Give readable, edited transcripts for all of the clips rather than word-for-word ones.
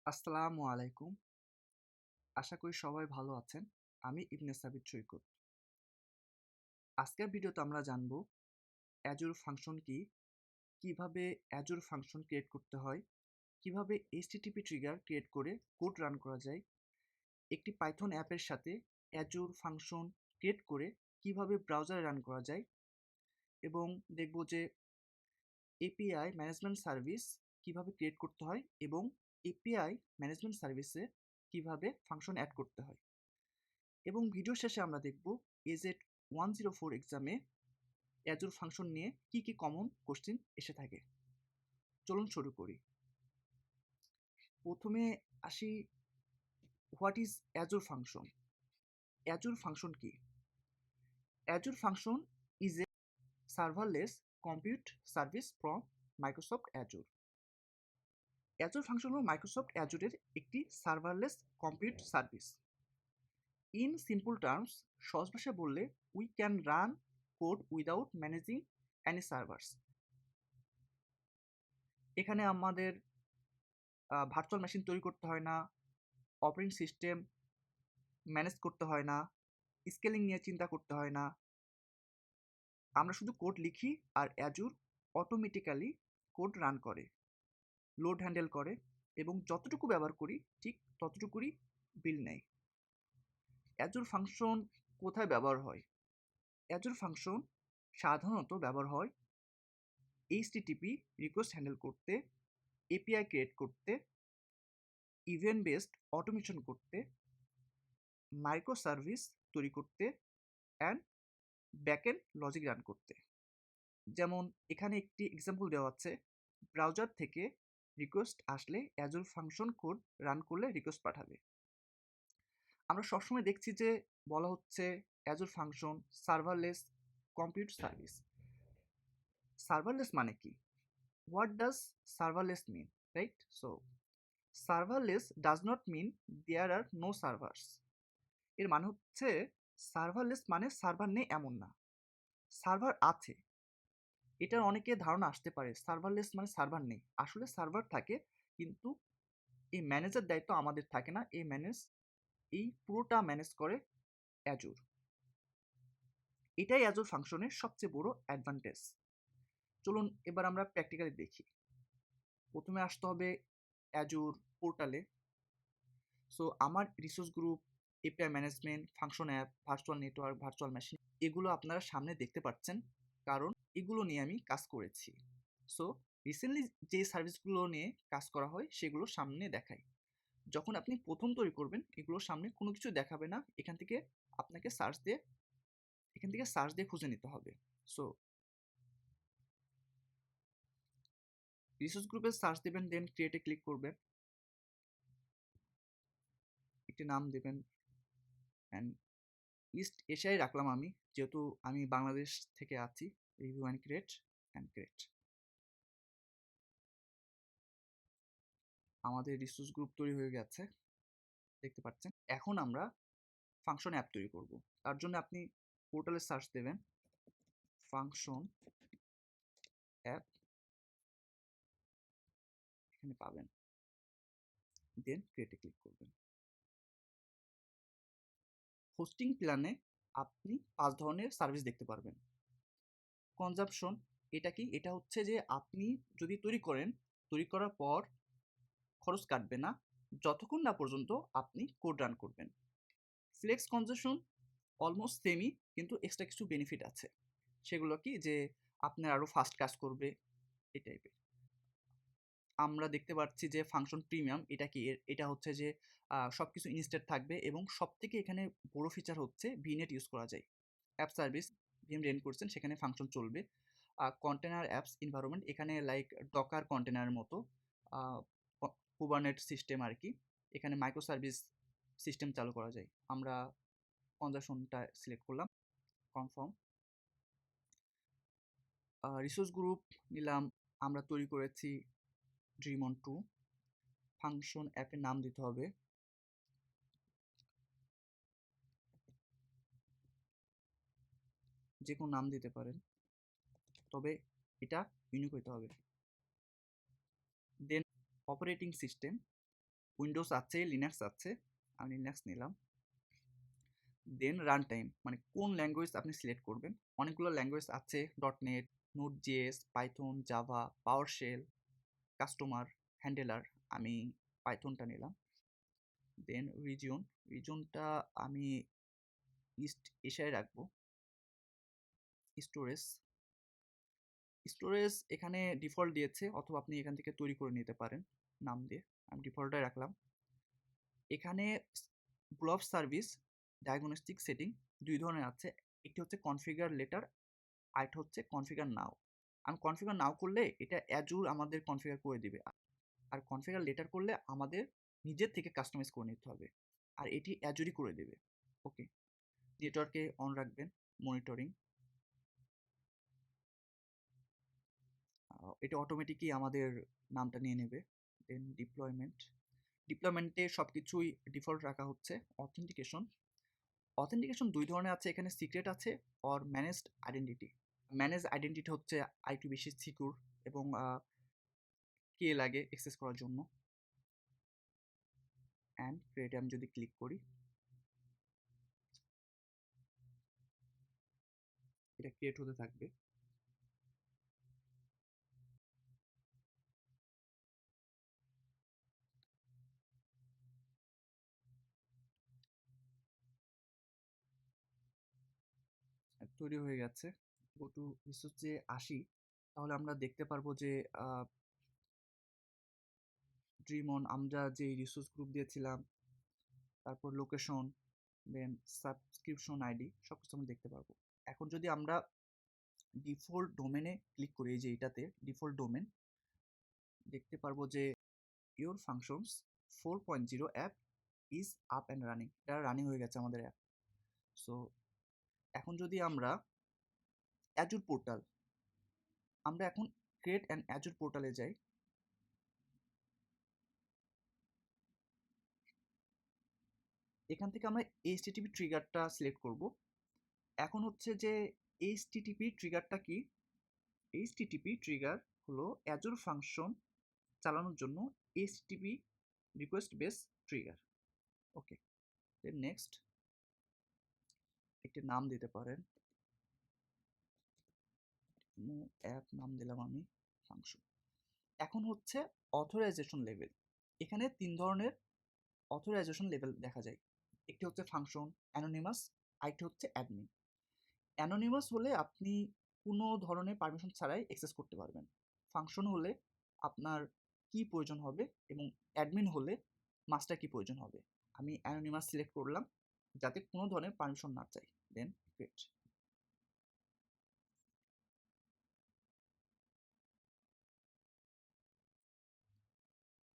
আসসালামু আলাইকুম। আশা করি সবাই ভালো আছেন। আমি ইবনে সাবিত সৈকত। আজকের ভিডিওতে আমরা জানব Azure ফাংশন কি, কিভাবে Azure ফাংশন ক্রিয়েট করতে হয়, কিভাবে HTTP ট্রিগার ক্রিয়েট করে কোড রান করা যায়, একটি পাইথন অ্যাপের সাথে Azure ফাংশন ক্রিয়েট করে কিভাবে ব্রাউজারে রান করা যায় এবং দেখব যে API ম্যানেজমেন্ট সার্ভিস কিভাবে ক্রিয়েট করতে হয় এবং API ম্যানেজমেন্ট সার্ভিসে কিভাবে ফাংশন অ্যাড করতে হয়। এবং ভিডিও শেষে আমরা দেখব AZ 104 এক্সামে Azure ফাংশন নিয়ে কি কি কমন কোশ্চেন এসে থাকে। চলুন শুরু করি। প্রথমে আসি, what is Azure function? Azure function কি? Azure function is a serverless compute service from Microsoft Azure. Azure function হল মাইক্রোসফট অ্যাজুরের একটি serverless compute service. In simple terms, সহজ ভাষায় বললে, we can run code without managing any servers. এখানে আমাদের virtual machine তৈরি করতে হয় না, অপারেটিং সিস্টেম ম্যানেজ করতে হয় না, স্কেলিং নিয়ে চিন্তা করতে হয় না। আমরা শুধু কোড লিখি আর অ্যাজুর অটোমেটিক্যালি কোড রান করে, লোড হ্যান্ডেল করে এবং যতটুকু ব্যবহার করি ঠিক ততটুকুই বিল নেয়। অ্যাজুর ফাংশন কোথায় ব্যবহার হয়? অ্যাজুর ফাংশন সাধারণত ব্যবহার হয় HTTP রিকোয়েস্ট হ্যান্ডেল করতে, API ক্রিয়েট করতে, ইভেন্ট বেসড অটোমেশন করতে, মাইক্রো সার্ভিস তৈরি করতে অ্যান্ড ব্যাকএন্ড লজিক রান করতে। যেমন এখানে একটি এক্সাম্পল দেওয়া আছে, ব্রাউজার থেকে রিকোয়েস্ট আসলে অ্যাজুর ফাংশন কোড রান করলে রিকোয়েস্ট পাঠাবে। আমরা সবসময় দেখছি যে বলা হচ্ছে Azure function serverless compute service. Serverless মানে কি? What does serverless mean, right? So serverless does not mean there are no servers. এর মানে হচ্ছে সার্ভারলেস মানে সার্ভার নেই এমন না, সার্ভার আছে। এটার অনেকের ধারণা আসতে পারে সার্ভারলেস মানে সার্ভার নেই। আসলে সার্ভার থাকে, কিন্তু এই ম্যানেজার দায়িত্ব আমাদের থাকে না। এই পুরোটা ম্যানেজ করে অ্যাজুর। এটাই অ্যাজুর ফাংশনের সবচেয়ে বড় অ্যাডভান্টেজ। চলুন এবার আমরা প্র্যাকটিক্যালি দেখি। প্রথমে আসতে হবে অ্যাজুর পোর্টালে। সো আমার resource group, API management, function app, virtual network, virtual machine, এগুলো আপনারা সামনে দেখতে পাচ্ছেন, কারণ এগুলো নিয়ে আমি কাজ করেছি। সো রিসেন্টলি যে সার্ভিসগুলো নিয়ে কাজ করা হয় সেগুলো সামনে দেখাই। যখন আপনি প্রথম তৈরি করবেন এগুলোর সামনে কোনো কিছু দেখাবে না, আপনাকে এখান থেকে সার্চ দিয়ে খুঁজে নিতে হবে। সো রিসোর্স গ্রুপে সার্চ দেবেন, দেন ক্রিয়েটে ক্লিক করবেন, একটি নাম দেবেন অ্যান্ড লিস্ট এশিয়ায় রাখলাম আমি, যেহেতু আমি বাংলাদেশ থেকে আছি। Review and create. আমাদের রিসোর্স গ্রুপ তৈরি হয়ে গেছে, দেখতে পাচ্ছেন। এখন আমরা ফাংশন অ্যাপ তৈরি করব। তার জন্য আপনি পোর্টালে সার্চ দেবেন ফাংশন অ্যাপ, এখানে পাবেন, দেন ক্রিয়েটে ক্লিক করবেন। হোস্টিং প্ল্যানে আপনি 5 ধরনের সার্ভিস দেখতে পারবেন। কনজাম্পশন, এটা কি? এটা হচ্ছে যে আপনি যদি তৈরি করার পর খরচ কাটবে না যতক্ষণ না পর্যন্ত আপনি কোড রান করবেন। ফ্লেক্স কনজাম্পশন অলমোস্ট সেমই, কিন্তু এক্সট্রা কিছু বেনিফিট আছে। সেগুলো কি? যে আপনার আরও ফাস্ট কাজ করবে, এই টাইপের। আমরা দেখতে পাচ্ছি যে ফাংশন প্রিমিয়াম, এটা কি? এটা হচ্ছে যে সব কিছু ইনস্ট্যান্ট থাকবে এবং সবথেকে এখানে বড় ফিচার হচ্ছে ভিনেট ইউজ করা যায়। অ্যাপ সার্ভিস ভিএম রেন করছেন, সেখানে ফাংশন চলবে। কন্টেনার অ্যাপস এনভায়রনমেন্ট, এখানে লাইক ডকার কন্টেনারের মতো কুবারনেট সিস্টেম আর কি। এখানে মাইক্রো সার্ভিস সিস্টেম চালু করা যায়। আমরা কনজাম্পশনটা সিলেক্ট করলাম, কনফার্ম। রিসোর্স গ্রুপ নিলাম, আমরা তৈরি করেছি ড্রিমন 2। ফাংশন অ্যাপের নাম দিতে হবে যে কোনো নাম দিতে পারেন, তবে এটা ইউনিক হতে হবে। দেন অপারেটিং সিস্টেম, উইন্ডোজ আছে, লিনাক্স আছে, আমি লিনাক্স নিলাম। দেন রান টাইম, মানে কোন ল্যাঙ্গুয়েজ আপনি সিলেক্ট করবেন। অনেকগুলো ল্যাঙ্গুয়েজ আছে, .NET, Node.js, Python, Java, PowerShell, customer, handler. আমি পাইথনটা নিলাম। দেন রিজনটা আমি ইস্ট এশিয়ায় রাখবো। স্টোরেজ এখানে ডিফল্ট দিয়েছে, অথবা আপনি এখান থেকে তৈরি করে নিতে পারেন নাম দিয়ে। আমি ডিফল্টটাই রাখলাম। এখানে ব্লব সার্ভিস ডায়াগনস্টিক সেটিং দুই ধরনের আছে। একটি হচ্ছে কনফিগার লেটার, আরেকটা হচ্ছে কনফিগার নাও। আমি কনফিগার নাও করলে এটা অ্যাজুর আমাদের কনফিগার করে দিবে, আর কনফিগার লেটার করলে আমাদের নিজের থেকে কাস্টমাইজ করে নিতে হবে, আর এটি অ্যাজুরই করে দেবে। ওকে, নেটওয়ার্কে অন রাখবেন। মনিটরিং, এটা অটোমেটিকই আমাদের নামটা নিয়ে নেবে। দেন ডিপ্লয়মেন্টে সব কিছুই ডিফল্ট রাখা হচ্ছে। অথেন্টিকেশন দুই ধরনের আছে, এখানে সিক্রেট আছে আর ম্যানেজড আইডেন্টিটি। ম্যানেজ আইডেন্টিটি হচ্ছে আইটু বেশি সিকিউর এবং কে লাগে অ্যাক্সেস করার জন্য। অ্যান্ড ক্রিয়েটে আমি যদি ক্লিক করি, এটা ক্রিয়েট হতে থাকবে। তৈরি হয়ে গেছে। গো টু রিসোর্সে আসি, তাহলে আমরা দেখতে পারবো যে ড্রিম অন আমরা যে রিসোর্স গ্রুপ দিয়েছিলাম, তারপর লোকেশন, দেন সাবস্ক্রিপশন আইডি, সব কিছু আমরা দেখতে পারবো। এখন যদি আমরা ডিফল্ট ডোমেনে ক্লিক করি, এই যে এটাতে ডিফল্ট ডোমেন, দেখতে পারবো যে your functions 4.0 app is up and running. এটা রানিং হয়ে গেছে আমাদের অ্যাপ। সো এখন যদি আমরা অ্যাজুর পোর্টাল, আমরা এখন ক্রিয়েট অ্যান্ড অ্যাজুর পোর্টালে যাই। এখান থেকে আমরা এইচটিটিপি ট্রিগারটা সিলেক্ট করব। এখন হচ্ছে যে এইচটিটিপি ট্রিগারটা কি? এইচটিটিপি ট্রিগার হলো অ্যাজুর ফাংশন চালানোর জন্য এইচটিটিপি রিকোয়েস্ট বেস ট্রিগার। ওকে, দেন নেক্সট একটি নাম দিতে পারেন। অ্যাপ নাম দিলাম আমি ফাংশন। এখন হচ্ছে অথরাইজেশন লেভেল। এখানে তিন ধরনের অথরাইজেশন লেভেল দেখা যায়। একটি হচ্ছে ফাংশন, অ্যানোনিমাস, আরেকটি হচ্ছে অ্যাডমিন। অ্যানোনিমাস হলে আপনি কোনো ধরনের পারমিশন ছাড়াই অ্যাক্সেস করতে পারবেন। ফাংশন হলে আপনার কি প্রয়োজন হবে, এবং অ্যাডমিন হলে মাস্টার কি প্রয়োজন হবে। আমি অ্যানোনিমাস সিলেক্ট করলাম যাতে কোনো ধরনের পারমিশন না চাই। দেন ক্রিয়েট।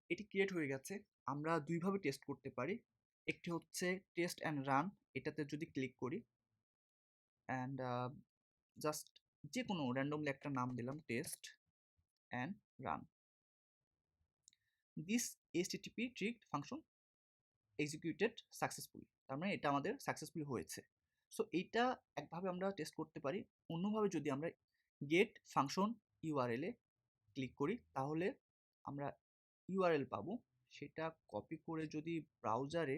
এটি ক্রিয়েট হয়ে গেছে। আমরা দুইভাবে টেস্ট করতে পারি। একটি হচ্ছে টেস্ট অ্যান্ড রান, এটাতে যদি ক্লিক করি অ্যান্ড জাস্ট যে কোনো র্যান্ডমলি একটা নাম দিলাম, test and run. This HTTP triggered function executed successfully, তার মানে এটা আমাদের সাকসেসফুলি হয়েছে। সো এইটা একভাবে আমরা টেস্ট করতে পারি। অন্যভাবে যদি আমরা গেট ফাংশন ইউআরএল এ ক্লিক করি, তাহলে আমরা ইউআরএল পাবো। সেটা কপি করে যদি ব্রাউজারে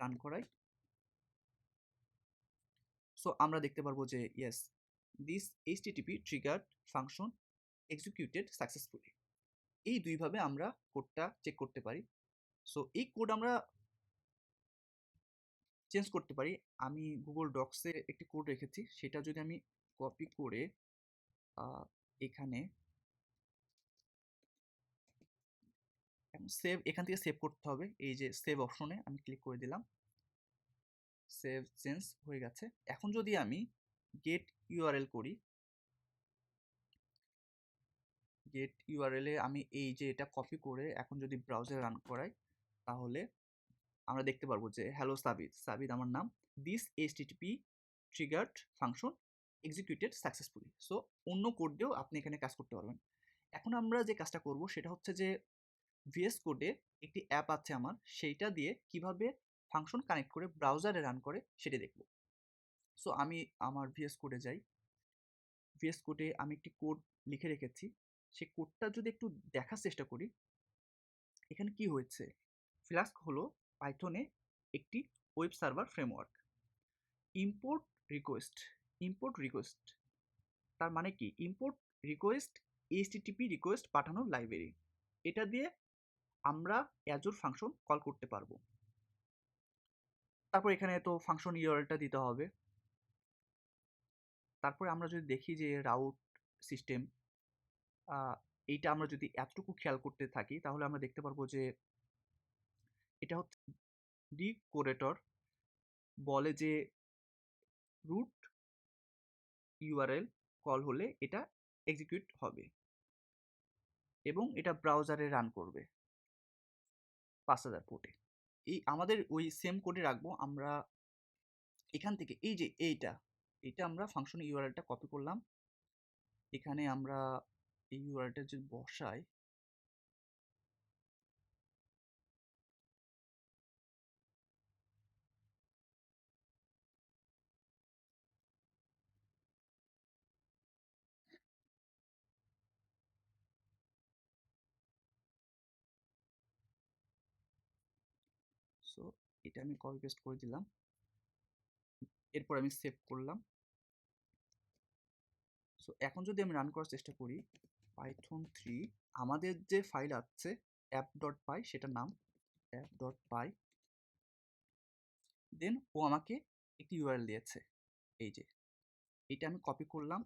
রান করাই, সো আমরা দেখতে পারবো যে yes, this HTTP triggered function executed successfully. এই দুইভাবে আমরা কোডটা চেক করতে পারি। সো এই কোড আমরা চেঞ্জ করতে পারি। আমি গুগল ডক্সে একটি কোড রেখেছি, সেটা যদি আমি কপি করে এখানে সেভ, এখান থেকে সেভ করতে হবে। এই যে সেভ অপশনে আমি ক্লিক করে দিলাম, সেভ চেঞ্জ হয়ে গেছে। এখন যদি আমি গেট ইউআরএল করি, গেট ইউআরএল এ আমি এই যে এটা কপি করে এখন যদি ব্রাউজারে রান করাই, তাহলে আমরা দেখতে পারবো যে হ্যালো সাবিদ, সাবিদ আমার নাম, this HTTP triggered function executed successfully. So অন্য কোড দিয়েও আপনি এখানে কাজ করতে পারবেন। এখন আমরা যে কাজটা করব সেটা হচ্ছে যে ভিএস কোডে একটি অ্যাপ আছে আমার, সেইটা দিয়ে কিভাবে ফাংশন কানেক্ট করে ব্রাউজারে রান করে সেটা দেখব। সো আমি আমার ভিএস কোডে যাই। ভিএস কোডে আমি একটি কোড লিখে রেখেছি, সেই কোডটা যদি একটু দেখার চেষ্টা করি, এখানে কি হয়েছে। ফ্লাস্ক হলো পাইথনে একটি web server framework. Import request তার মানে কি? ইম্পোর্ট রিকোয়েস্ট এইচটিটিপি রিকোয়েস্ট পাঠানোর লাইব্রেরি। এটা দিয়ে আমরা অ্যাজুর ফাংশন কল করতে পারবো। তারপর এখানে তো ফাংশন ইউআরএলটা দিতে হবে। তারপরে আমরা যদি দেখি যে রাউট সিস্টেম, এইটা আমরা যদি এতটুকু খেয়াল করতে থাকি তাহলে আমরা দেখতে পারবো যে এটা হচ্ছে ডিকোরেটর বলে যে রুট ইউআরএল কল হলে এটা এক্সিকিউট হবে এবং এটা ব্রাউজারে রান করবে 5000 পোর্টে। এই আমাদের ওই সেম কোডে রাখবো আমরা। এখান থেকে এই যে এইটা আমরা ফাংশন ইউআরএলটা কপি করলাম। এখানে আমরা এই ইউআরএলটা যদি বসাই, সো এটা আমি কপি পেস্ট করে দিলাম। এরপর আমি সেভ করলাম। সো এখন যদি আমি রান করার চেষ্টা করি পাইথন 3, আমাদের যে ফাইল আছে app.py, সেটার নাম app.py, দেন ও আমাকে একটি ইউআরএল দিয়েছে। এই যে এটা আমি কপি করলাম।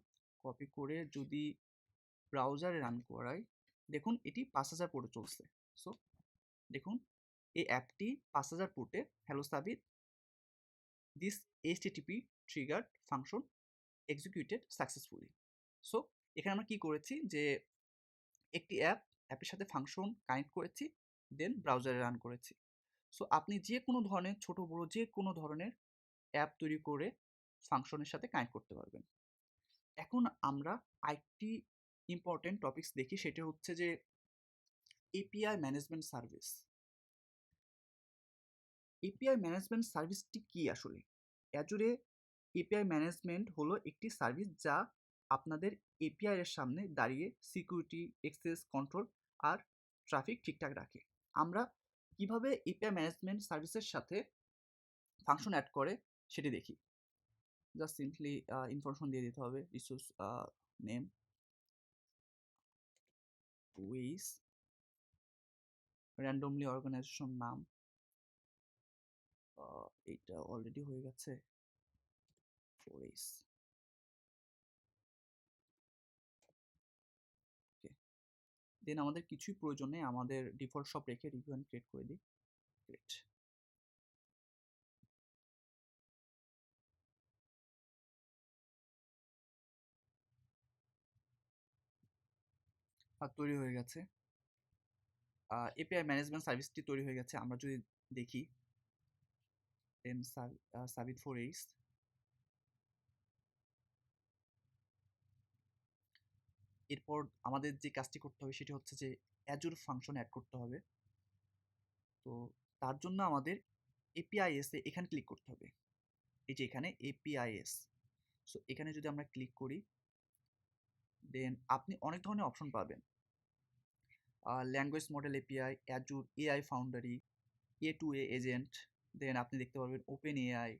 কপি করে যদি ব্রাউজারে রান করাই, দেখুন এটি 5000 পোর্টে চলছে। সো দেখুন এই অ্যাপটি 5000 পোর্টে hello Sabit this HTTP triggered function executed successfully. So এখানে আমরা কি করেছি যে একটি অ্যাপের সাথে ফাংশন কানেক্ট করেছি, দেন ব্রাউজারে রান করেছি। সো আপনি যে কোনো ধরনের ছোট বড় যে কোনো ধরনের অ্যাপ তৈরি করে ফাংশনের সাথে কানেক্ট করতে পারবেন। এখন আমরা আরেকটি ইম্পর্টেন্ট টপিকস দেখি, সেটা হচ্ছে যে API management service. API management সার্ভিসটি কি আসলে? অ্যাজুরে এপিআই ম্যানেজমেন্ট হলো একটি সার্ভিস যা আপনাদের এপিআই এর সামনে দাঁড়িয়ে সিকিউরিটি, অ্যাক্সেস কন্ট্রোল আর ট্রাফিক ঠিকঠাক রাখে। আমরা কিভাবে এপিআই ম্যানেজমেন্ট সার্ভিসের সাথে ফাংশন অ্যাড করে সেটি দেখি। জাস্ট সিম্পলি ইনফরমেশন দিয়ে দিতে হবে, রিসোর্স নেম, ওয়েস, র্যান্ডমলি অর্গানাইজেশন নাম, এইটা অলরেডি হয়ে গেছে, ওয়েস। দেন আমাদের কিছুই প্রয়োজন নেই, আমাদের ডিফল্ট সব রেখে রিভিউ অ্যান্ড ক্রিয়েট করে দিই। ক্রিয়েট। আর তৈরি হয়ে গেছে, এপিআই ম্যানেজমেন্ট সার্ভিসটি তৈরি হয়ে গেছে। আমরা যদি দেখি দেন সাবিত ফর এইস, এরপর আমাদের যে কাজটি করতে হবে সেটি হচ্ছে যে অ্যাজুর ফাংশন অ্যাড করতে হবে। তো তার জন্য আমাদের এপিআইএস এ এখানে ক্লিক করতে হবে। এই যে এখানে এপিআইএস। সো এখানে যদি আমরা ক্লিক করি দেন আপনি অনেক ধরনের অপশন পাবেন। Language model API, Azure AI Foundry, A2A agent, then আপনি দেখতে পারবেন OpenAI,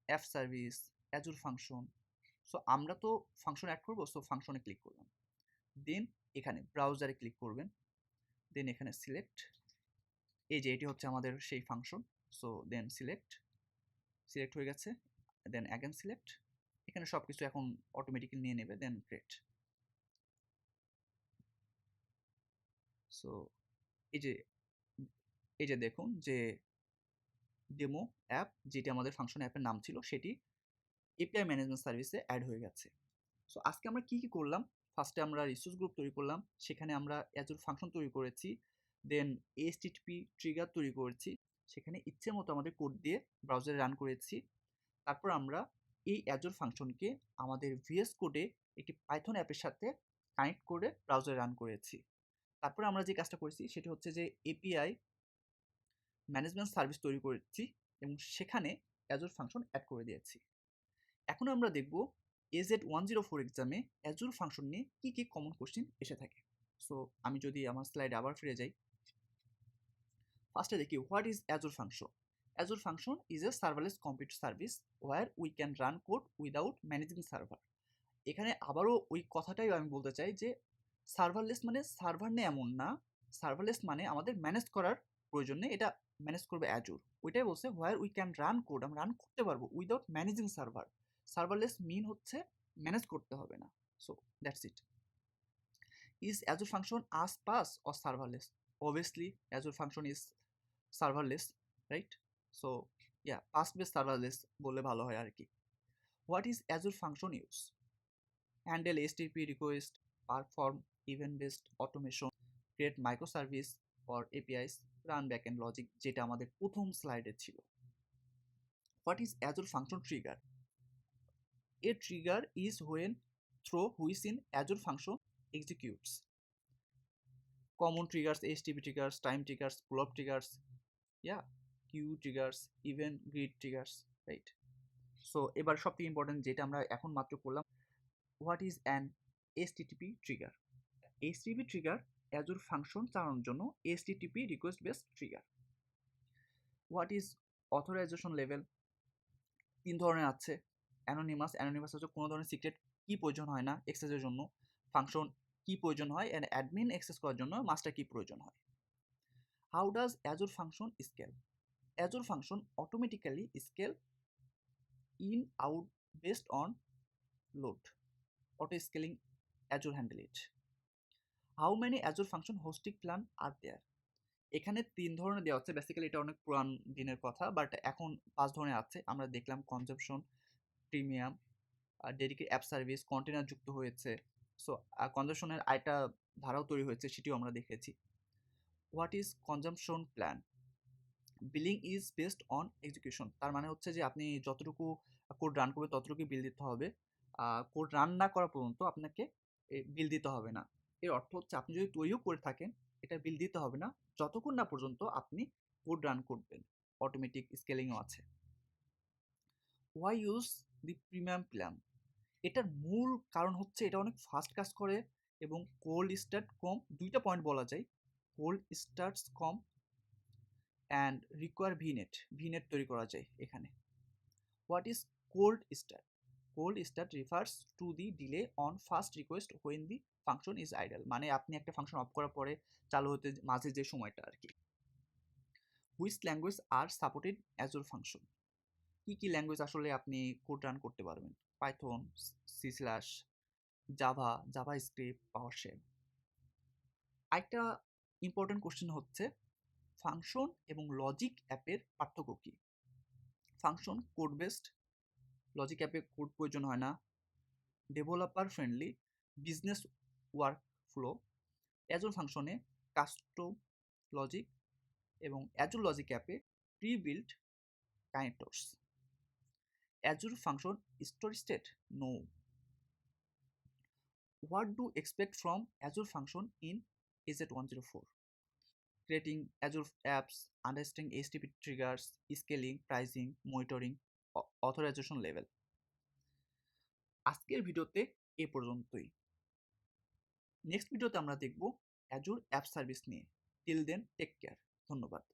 app service, Azure function. So আমরা তো ফাংশন অ্যাড করবো, সো ফাংশনে ক্লিক করলাম। দেন এখানে ব্রাউজারে ক্লিক করবেন, দেন এখানে সিলেক্ট, এই যে এটি হচ্ছে আমাদের সেই ফাংশন। সো দেন সিলেক্ট হয়ে গেছে, দেন অ্যাগেন সিলেক্ট। এখানে সব কিছু এখন অটোমেটিক্যালি নিয়ে নেবে, দেন ক্রিয়েট। সো এই যে দেখুন যে ডেমো অ্যাপ, যেটি আমাদের ফাংশন অ্যাপের নাম ছিল, সেটি এপিআই ম্যানেজমেন্ট সার্ভিসে অ্যাড হয়ে গেছে। সো আজকে আমরা কি করলাম? ফার্স্টে আমরা রিসোর্স গ্রুপ তৈরি করলাম, সেখানে আমরা অ্যাজুর ফাংশন তৈরি করেছি, দেন এইচটিটিপি ট্রিগার তৈরি করেছি, সেখানে ইচ্ছে মতো আমাদের কোড দিয়ে ব্রাউজারে রান করেছি। তারপর আমরা এই অ্যাজুর ফাংশনকে আমাদের ভিএস কোডে একটি পাইথন অ্যাপের সাথে কানেক্ট করে ব্রাউজারে রান করেছি। তারপরে আমরা যে কাজটা করেছি সেটি হচ্ছে যে এপিআই ম্যানেজমেন্ট সার্ভিস তৈরি করেছি এবং সেখানে অ্যাজুর ফাংশন অ্যাড করে দিয়েছি। এখন আমরা দেখব AZ104 এক্সামে অ্যাজুর ফাংশন নিয়ে কী কী কমন কোশ্চেন এসে থাকে। সো আমি যদি আমার স্লাইডে আবার ফিরে যাই, ফার্স্টে দেখি what is Azure function. Azure function is a serverless computer service where we can run code without managing server. এখানে আবারও ওই কথাটাই আমি বলতে চাই যে সার্ভারলেস মানে সার্ভার নেই এমন না, সার্ভারলেস মানে আমাদের ম্যানেজ করার প্রয়োজন নেই, এটা ম্যানেজ করবে অ্যাজুর। ওইটাই বলছে where we can run code, আমরা রান করতে পারবো উইদাউট ম্যানেজিং সার্ভার। সার্ভারলেস মিন হচ্ছে ম্যানেজ করতে হবে না। So that's it. Is Azure function as PaaS or serverless? Obviously, Azure function is serverless, right? So yeah, PaaS based serverless বললে ভালো হয় আর কি। What is Azure function use? Handle HTTP request, perform event based automation, create microservice or APIs, run backend logic, যেটা আমাদের প্রথম স্লাইডে ছিল। What is Azure function trigger? A trigger is when through which in Azure function executes. Common triggers, HTTP triggers, time triggers, pull-up triggers, yeah, queue triggers, even grid triggers, right? So এবার সবথেকে important যেটা আমরা এখন মাত্র করলাম, what is an HTTP trigger? HTTP trigger Azure function চালানোর জন্য HTTP request based trigger. What is authorisation level? 3 ধরনের আছে। অ্যানোনিমাস হচ্ছে কোনো ধরনের সিক্রেট কি প্রয়োজন হয় না এক্সেসের জন্য, ফাংশন কি প্রয়োজন হয়, অ্যান্ড অ্যাডমিন অ্যাক্সেস করার জন্য মাস্টার কি প্রয়োজন হয়। How does Azure function scale? Azure function automatically scale in out based on load. Auto scaling Azure handle it. How many Azure function hosting plan are there? এখানে 3 ধরনের দেওয়া হচ্ছে, basically এটা অনেক পুরান দিনের কথা, বাট এখন 5 ধরনের আছে। আমরা দেখলাম consumption, premium, dedicated app service, container যুক্ত হয়েছে। সো কনজাম্পশনের আরেকটা ধারাও তৈরি হয়েছে, সেটিও আমরা দেখেছি। What is consumption plan? Billing is based on execution, তার মানে হচ্ছে যে আপনি যতটুকু কোড রান করবে ততটুকুই বিল দিতে হবে, কোড রান না করা পর্যন্ত আপনাকে বিল দিতে হবে না। এর অর্থ হচ্ছে আপনি যদি তৈরিও করে থাকেন এটা বিল দিতে হবে না যতক্ষণ না পর্যন্ত আপনি কোড রান করবেন। অটোমেটিক স্কেলিংও আছে। Why use the premium plan? এটার মূল কারণ হচ্ছে এটা অনেক ফাস্ট কাজ করে এবং কোল্ড স্টার্ট কম, দুইটা পয়েন্ট বলা যায়, কোল্ড স্টার্টস কম অ্যান্ড রিকোয়ার ভিনেট তৈরি করা যায় এখানে। What is cold start? Cold start refers to the delay on first request when the function is idle, মানে আপনি একটা ফাংশন অফ করার পরে চালু হতে মাঝে যে সময়টা আর কি। Which language are supported Azure function? কি কি ল্যাঙ্গুয়েজ আসলে আপনি কোড রান করতে পারবেন? Python, C slash, JavaScript, PowerShell. আরেকটা ইম্পর্টেন্ট কোশ্চেন হচ্ছে ফাংশন এবং লজিক অ্যাপের পার্থক্য কী? ফাংশন কোড বেসড, লজিক অ্যাপে কোড প্রয়োজন হয় না, developer friendly, business workflow. Azure ফাংশনে কাস্টম লজিক এবং অ্যাজুর লজিক অ্যাপে pre build connectors. Azure function store state? No. What do expect from Azure function in AZ 104? Creating Azure apps, understanding HTTP triggers, scaling, pricing, monitoring, authorization level. আজকের ভিডিওতে এ পর্যন্তই। Next ভিডিওতে আমরা দেখব Azure app service নিয়ে। Till then take care. ধন্যবাদ।